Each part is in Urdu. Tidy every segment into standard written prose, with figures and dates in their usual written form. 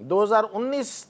2019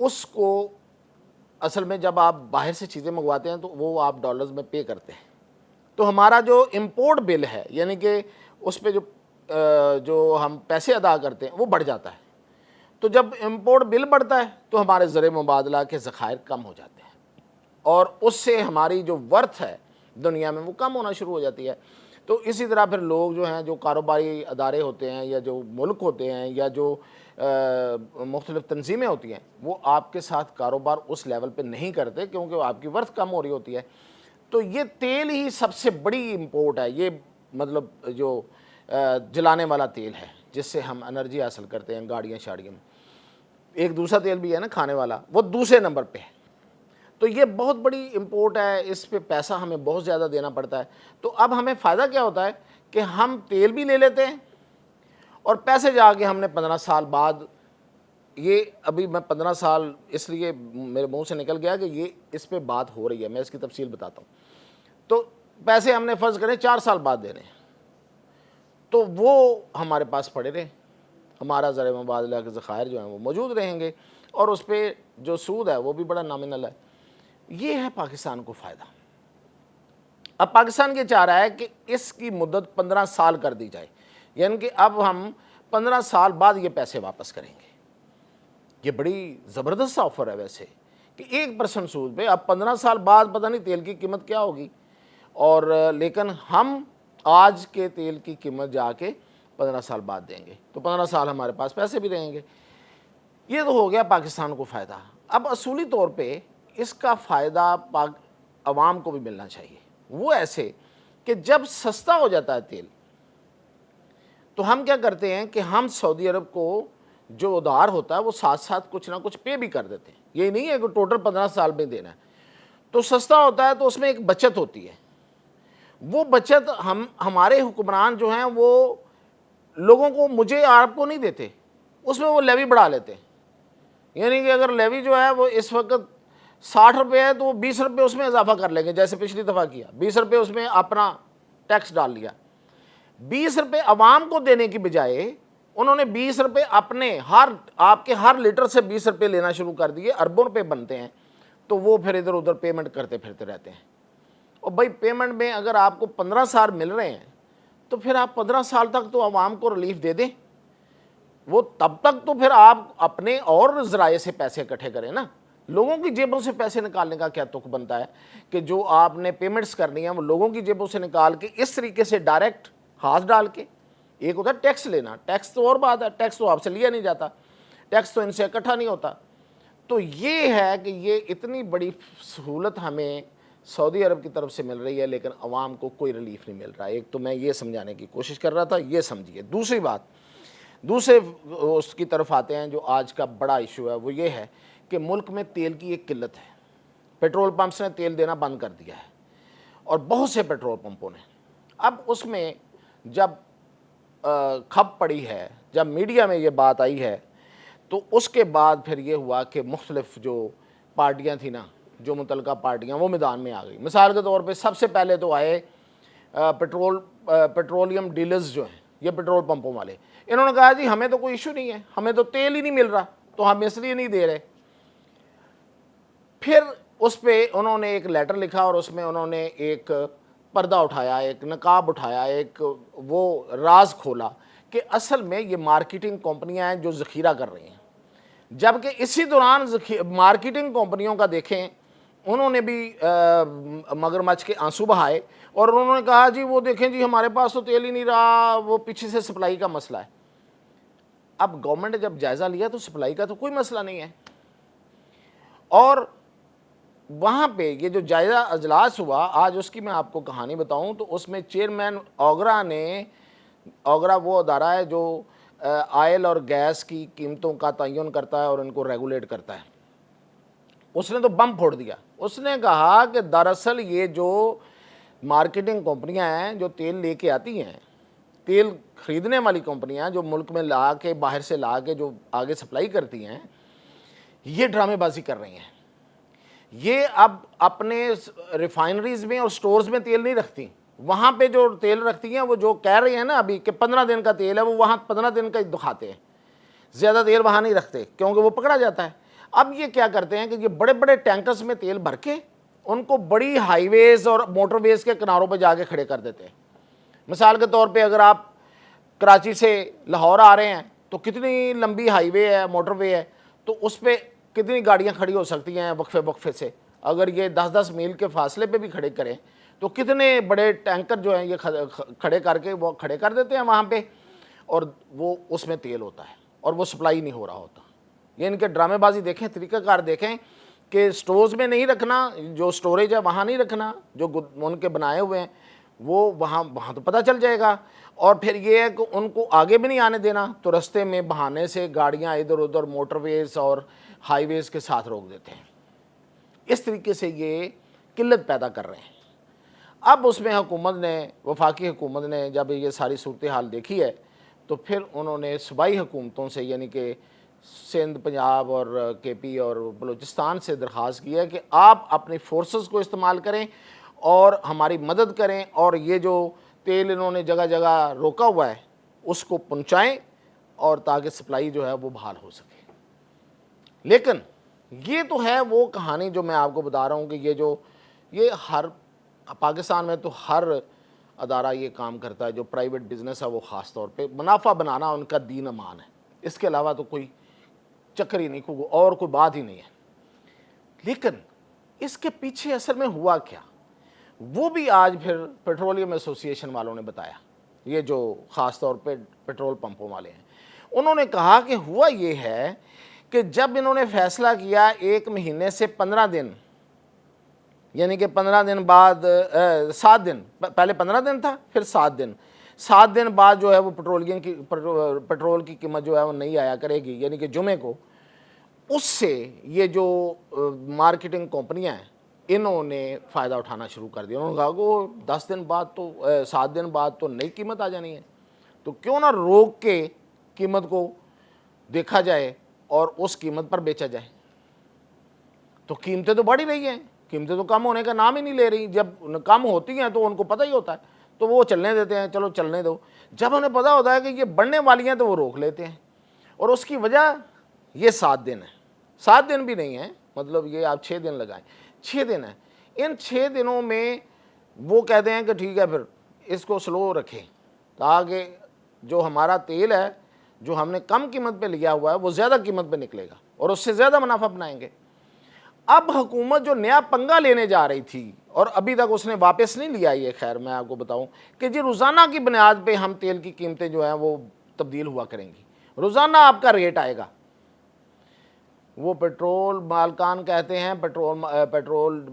اس کو اصل میں جب آپ باہر سے چیزیں منگواتے ہیں تو وہ آپ ڈالرز میں پے کرتے ہیں، تو ہمارا جو امپورٹ بل ہے یعنی کہ اس پہ جو ہم پیسے ادا کرتے ہیں وہ بڑھ جاتا ہے. تو جب امپورٹ بل بڑھتا ہے تو ہمارے زر مبادلہ کے ذخائر کم ہو جاتے ہیں اور اس سے ہماری جو ورتھ ہے دنیا میں وہ کم ہونا شروع ہو جاتی ہے. تو اسی طرح پھر لوگ جو ہیں، جو کاروباری ادارے ہوتے ہیں یا جو ملک ہوتے ہیں یا جو مختلف تنظیمیں ہوتی ہیں، وہ آپ کے ساتھ کاروبار اس لیول پہ نہیں کرتے کیونکہ آپ کی ورتھ کم ہو رہی ہوتی ہے. تو یہ تیل ہی سب سے بڑی امپورٹ ہے، یہ مطلب جو جلانے والا تیل ہے جس سے ہم انرجی حاصل کرتے ہیں گاڑیاں شاڑیوں میں. ایک دوسرا تیل بھی ہے نا کھانے والا، وہ دوسرے نمبر پہ ہے. تو یہ بہت بڑی امپورٹ ہے، اس پہ پیسہ ہمیں بہت زیادہ دینا پڑتا ہے. تو اب ہمیں فائدہ کیا ہوتا ہے کہ ہم تیل بھی لے لیتے ہیں اور پیسے جا کے ہم نے 15 سال بعد، یہ ابھی میں 15 سال اس لیے میرے منہ سے نکل گیا کہ یہ اس پہ بات ہو رہی ہے، میں اس کی تفصیل بتاتا ہوں. تو پیسے ہم نے فرض کریں 4 سال بعد دینے ہیں، تو وہ ہمارے پاس پڑے رہے، ہمارا زر مبادلہ کے ذخائر جو ہیں وہ موجود رہیں گے اور اس پہ جو سود ہے وہ بھی بڑا نامنل ہے. یہ ہے پاکستان کو فائدہ. اب پاکستان یہ چاہ رہا ہے کہ اس کی مدت 15 سال کر دی جائے، یعنی کہ اب ہم 15 سال بعد یہ پیسے واپس کریں گے. یہ بڑی زبردست آفر ہے ویسے کہ 1% سود پہ اب 15 سال بعد پتہ نہیں تیل کی قیمت کیا ہوگی، اور لیکن ہم آج کے تیل کی قیمت جا کے 15 سال بعد دیں گے، تو 15 سال ہمارے پاس پیسے بھی رہیں گے. یہ تو ہو گیا پاکستان کو فائدہ. اب اصولی طور پہ اس کا فائدہ عوام کو بھی ملنا چاہیے. وہ ایسے کہ جب سستا ہو جاتا ہے تیل تو ہم کیا کرتے ہیں کہ ہم سعودی عرب کو جو ادھار ہوتا ہے وہ ساتھ ساتھ کچھ نہ کچھ پے بھی کر دیتے ہیں. یہ نہیں ہے کہ ٹوٹل 15 سال میں دینا ہے. تو سستا ہوتا ہے تو اس میں ایک بچت ہوتی ہے. وہ بچت ہمارے حکمران جو ہیں وہ لوگوں کو، مجھے آپ کو نہیں دیتے، اس میں وہ لیوی بڑھا لیتے ہیں. یعنی کہ اگر لیوی جو ہے وہ اس وقت 60 روپے ہے تو وہ 20 روپے اس میں اضافہ کر لیں گے، جیسے پچھلی دفعہ کیا، 20 روپے اس میں اپنا ٹیکس ڈال لیا. 20 روپے عوام کو دینے کی بجائے انہوں نے 20 روپے اپنے آپ کے ہر لیٹر سے 20 روپے لینا شروع کر دیے. اربوں روپے بنتے ہیں. تو وہ پھر ادھر ادھر پیمنٹ کرتے پھرتے رہتے ہیں. اور بھائی پیمنٹ میں اگر آپ کو 15 سال مل رہے ہیں تو پھر آپ 15 سال تک تو عوام کو ریلیف دے دیں. وہ تب تک تو پھر آپ اپنے اور ذرائع سے پیسے اکٹھے کریں نا. لوگوں کی جیبوں سے پیسے نکالنے کا کیا تک بنتا ہے کہ جو آپ نے پیمنٹس کرنی ہیں وہ لوگوں کی جیبوں سے نکال کے اس طریقے سے ڈائریکٹ ہاتھ ڈال کے. ایک ہوتا ہے ٹیکس لینا، ٹیکس تو اور بات ہے، ٹیکس تو آپ سے لیا نہیں جاتا، ٹیکس تو ان سے اکٹھا نہیں ہوتا. تو یہ ہے کہ یہ اتنی بڑی سہولت ہمیں سعودی عرب کی طرف سے مل رہی ہے لیکن عوام کو کوئی ریلیف نہیں مل رہا. ایک تو میں یہ سمجھانے کی کوشش کر رہا تھا، یہ سمجھیے. دوسری بات، دوسرے اس کی طرف آتے ہیں جو آج کا بڑا ایشو ہے، وہ یہ ہے کہ ملک میں تیل کی ایک قلت ہے. پیٹرول پمپس نے تیل دینا بند کر دیا ہے اور بہت سے پیٹرول پمپوں نے. اب اس میں جب کھپ پڑی ہے، جب میڈیا میں یہ بات آئی ہے، تو اس کے بعد پھر یہ ہوا کہ مختلف جو پارٹیاں تھیں نا، جو متعلقہ پارٹیاں، وہ میدان میں آ گئی. مثال کے طور پہ سب سے پہلے تو آئے پیٹرولیم ڈیلرز جو ہیں، یہ پیٹرول پمپوں والے. انہوں نے کہا جی ہمیں تو کوئی ایشو نہیں ہے، ہمیں تو تیل ہی نہیں مل رہا تو ہم اس لیے نہیں دے رہے. پھر اس پہ انہوں نے ایک لیٹر لکھا اور اس میں انہوں نے ایک پردہ اٹھایا، ایک نقاب اٹھایا، ایک وہ راز کھولا کہ اصل میں یہ مارکیٹنگ کمپنیاں ہیں جو ذخیرہ کر رہی ہیں. جبکہ اسی دوران مارکیٹنگ کمپنیوں کا دیکھیں، انہوں نے بھی مگرمچھ کے آنسو بہائے اور انہوں نے کہا جی وہ دیکھیں جی ہمارے پاس تو تیل ہی نہیں رہا، وہ پیچھے سے سپلائی کا مسئلہ ہے. اب گورنمنٹ نے جب جائزہ لیا تو سپلائی کا تو کوئی مسئلہ نہیں ہے. اور وہاں پہ یہ جو جائزہ اجلاس ہوا، آج اس کی میں آپ کو کہانی بتاؤں تو اس میں چیئرمین اوگرا وہ ادارہ ہے جو آئل اور گیس کی قیمتوں کا تعین کرتا ہے اور ان کو ریگولیٹ کرتا ہے. اس نے تو بم پھوڑ دیا. اس نے کہا کہ دراصل یہ جو مارکیٹنگ کمپنیاں ہیں جو تیل لے کے آتی ہیں، تیل خریدنے والی کمپنیاں جو ملک میں لا کے، باہر سے لا کے جو آگے سپلائی کرتی ہیں، یہ ڈرامے بازی کر رہی ہیں. یہ اب اپنے ریفائنریز میں اور سٹورز میں تیل نہیں رکھتی. وہاں پہ جو تیل رکھتی ہیں وہ جو کہہ رہی ہیں نا ابھی کہ 15 دن کا تیل ہے، وہ وہاں 15 دن کا ہی دکھاتے ہیں. زیادہ تیل وہاں نہیں رکھتے کیونکہ وہ پکڑا جاتا ہے. اب یہ کیا کرتے ہیں کہ یہ بڑے بڑے ٹینکرز میں تیل بھر کے ان کو بڑی ہائی ویز اور موٹر ویز کے کناروں پہ جا کے کھڑے کر دیتے ہیں. مثال کے طور پہ اگر آپ کراچی سے لاہور آ رہے ہیں تو کتنی لمبی ہائی وے ہے, موٹر وے ہے, تو اس پہ کتنی گاڑیاں کھڑی ہو سکتی ہیں وقفے سے. اگر یہ 10-10 میل کے فاصلے پہ بھی کھڑے کریں تو کتنے بڑے ٹینکر جو ہیں یہ کھڑے کر کے وہ کھڑے کر دیتے ہیں وہاں پہ, اور وہ اس میں تیل ہوتا ہے اور وہ سپلائی نہیں ہو رہا ہوتا. یہ ان کے ڈرامے بازی دیکھیں, طریقہ کار دیکھیں کہ سٹورز میں نہیں رکھنا, جو سٹوریج ہے وہاں نہیں رکھنا, جو ان کے بنائے ہوئے ہیں وہ وہاں تو پتہ چل جائے گا. اور پھر یہ ہے کہ ان کو آگے بھی نہیں آنے دینا, تو رستے میں بہانے سے گاڑیاں ادھر ادھر موٹر ویز اور ہائی ویز کے ساتھ روک دیتے ہیں. اس طریقے سے یہ قلت پیدا کر رہے ہیں. اب اس میں حکومت نے, وفاقی حکومت نے جب یہ ساری صورتحال دیکھی ہے تو پھر انہوں نے صوبائی حکومتوں سے یعنی کہ سندھ, پنجاب اور کے پی اور بلوچستان سے درخواست کی ہے کہ آپ اپنی فورسز کو استعمال کریں اور ہماری مدد کریں, اور یہ جو تیل انہوں نے جگہ جگہ روکا ہوا ہے اس کو پہنچائیں, اور تاکہ سپلائی جو ہے وہ بحال ہو سکے. لیکن یہ تو ہے وہ کہانی جو میں آپ کو بتا رہا ہوں کہ یہ ہر پاکستان میں تو ہر ادارہ یہ کام کرتا ہے, جو پرائیویٹ بزنس ہے وہ خاص طور پہ منافع بنانا ان کا دین امان ہے. اس کے علاوہ تو کوئی چکر ہی نہیں, اور کوئی بات ہی نہیں ہے. لیکن اس کے پیچھے اصل میں ہوا کیا, وہ بھی آج پھر پیٹرولیم ایسوسی ایشن والوں نے بتایا, یہ جو خاص طور پہ پیٹرول پمپوں والے ہیں. انہوں نے کہا کہ ہوا یہ ہے کہ جب انہوں نے فیصلہ کیا 1 مہینے سے 15 دن, یعنی کہ 15 دن بعد 7 دن, پہلے 15 دن تھا پھر 7 دن بعد جو ہے وہ پیٹرول کی قیمت جو ہے وہ نہیں آیا کرے گی, یعنی کہ جمعے کو. اس سے یہ جو مارکیٹنگ کمپنیاں ہیں انہوں نے فائدہ اٹھانا شروع کر دیا. انہوں نے کہا کہ 10 دن بعد تو 7 دن بعد تو نئی قیمت آ جانی ہے, تو کیوں نہ روک کے قیمت کو دیکھا جائے اور اس قیمت پر بیچا جائے. تو قیمتیں تو بڑھ ہی رہی ہیں, قیمتیں تو کم ہونے کا نام ہی نہیں لے رہی. جب کم ہوتی ہیں تو ان کو پتہ ہی ہوتا ہے, تو وہ چلنے دیتے ہیں, چلو چلنے دو. جب انہیں پتہ ہوتا ہے کہ یہ بڑھنے والی ہیں تو وہ روک لیتے ہیں. اور اس کی وجہ یہ 7 دن ہے, 7 دن بھی نہیں ہے, مطلب یہ آپ 6 دن لگائیں, 6 دن ہیں. ان 6 دنوں میں وہ کہتے ہیں کہ ٹھیک ہے پھر اس کو سلو رکھیں تاکہ جو ہمارا تیل ہے جو ہم نے کم قیمت پہ لیا ہوا ہے وہ زیادہ قیمت پہ نکلے گا اور اس سے زیادہ منافع بنائیں گے. اب حکومت جو نیا پنگا لینے جا رہی تھی اور ابھی تک اس نے واپس نہیں لیا, یہ خیر میں آپ کو بتاؤں کہ جی روزانہ کی بنیاد پہ ہم تیل کی قیمتیں جو ہیں وہ تبدیل ہوا کریں گی, روزانہ آپ کا ریٹ آئے گا. وہ پیٹرول مالکان کہتے ہیں, پیٹرول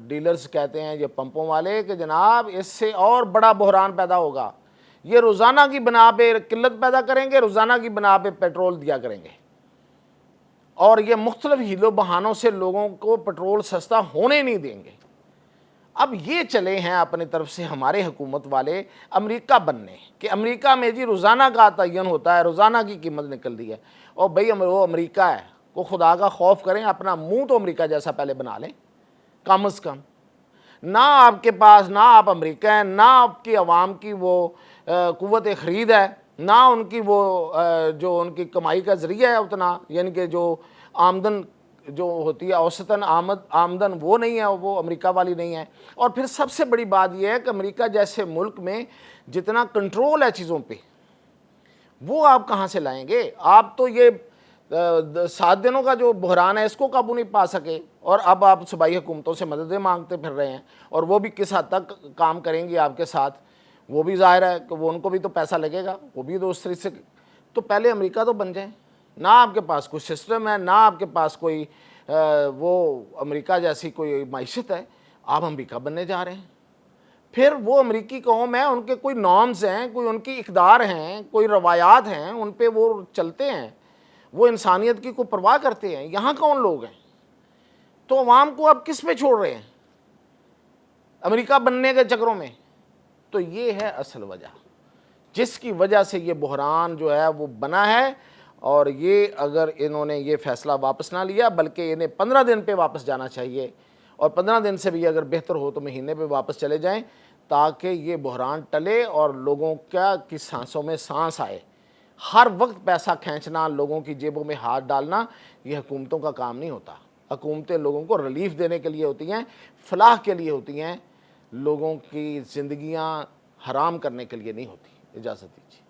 ڈیلرز کہتے ہیں, یہ پمپوں والے, کہ جناب اس سے اور بڑا بحران پیدا ہوگا. یہ روزانہ کی بنا پہ قلت پیدا کریں گے, روزانہ کی بنا پہ پیٹرول دیا کریں گے, اور یہ مختلف ہیلو بہانوں سے لوگوں کو پیٹرول سستا ہونے نہیں دیں گے. اب یہ چلے ہیں اپنی طرف سے ہمارے حکومت والے امریکہ بننے, کہ امریکہ میں جی روزانہ کا تعین ہوتا ہے, روزانہ کی قیمت نکل دی ہے. اور بھئی وہ امریکہ ہے, کو خدا کا خوف کریں, اپنا منہ تو امریکہ جیسا پہلے بنا لیں کم از کم. نہ آپ کے پاس, نہ آپ امریکہ ہیں, نہ آپ کی عوام کی وہ قوت خرید ہے, نہ ان کی وہ جو ان کی کمائی کا ذریعہ ہے اتنا, یعنی کہ جو آمدن جو ہوتی ہے اوسطاً آمدن وہ نہیں ہے, وہ امریکہ والی نہیں ہے. اور پھر سب سے بڑی بات یہ ہے کہ امریکہ جیسے ملک میں جتنا کنٹرول ہے چیزوں پہ وہ آپ کہاں سے لائیں گے. آپ تو یہ 7 دنوں کا جو بحران ہے اس کو قابو نہیں پا سکے, اور اب آپ صوبائی حکومتوں سے مددیں مانگتے پھر رہے ہیں, اور وہ بھی کس حد تک کام کریں گی آپ کے ساتھ, وہ بھی ظاہر ہے کہ وہ ان کو بھی تو پیسہ لگے گا, وہ بھی دوسری سے. تو پہلے امریکہ تو بن جائیں. نہ آپ کے پاس کوئی سسٹم ہے, نہ آپ کے پاس کوئی وہ امریکہ جیسی کوئی معیشت ہے, آپ امریکہ بننے جا رہے ہیں. پھر وہ امریکی قوم ہے, ان کے کوئی نارمز ہیں, کوئی ان کی اقدار ہیں, کوئی روایات ہیں, ان پہ وہ چلتے ہیں, وہ انسانیت کی کوئی پرواہ کرتے ہیں. یہاں کون لوگ ہیں؟ تو عوام کو آپ کس پہ چھوڑ رہے ہیں امریکہ بننے کے چکروں میں؟ تو یہ ہے اصل وجہ جس کی وجہ سے یہ بحران جو ہے وہ بنا ہے. اور یہ اگر انہوں نے یہ فیصلہ واپس نہ لیا بلکہ انہیں 15 دن پہ واپس جانا چاہیے, اور 15 دن سے بھی اگر بہتر ہو تو مہینے پہ واپس چلے جائیں, تاکہ یہ بحران ٹلے اور لوگوں کی سانسوں میں سانس آئے. ہر وقت پیسہ کھینچنا، لوگوں کی جیبوں میں ہاتھ ڈالنا، یہ حکومتوں کا کام نہیں ہوتا۔ حکومتیں لوگوں کو ریلیف دینے کے لیے ہوتی ہیں، فلاح کے لیے ہوتی ہیں، لوگوں کی زندگیاں حرام کرنے کے لیے نہیں ہوتی۔ اجازت دیجیے۔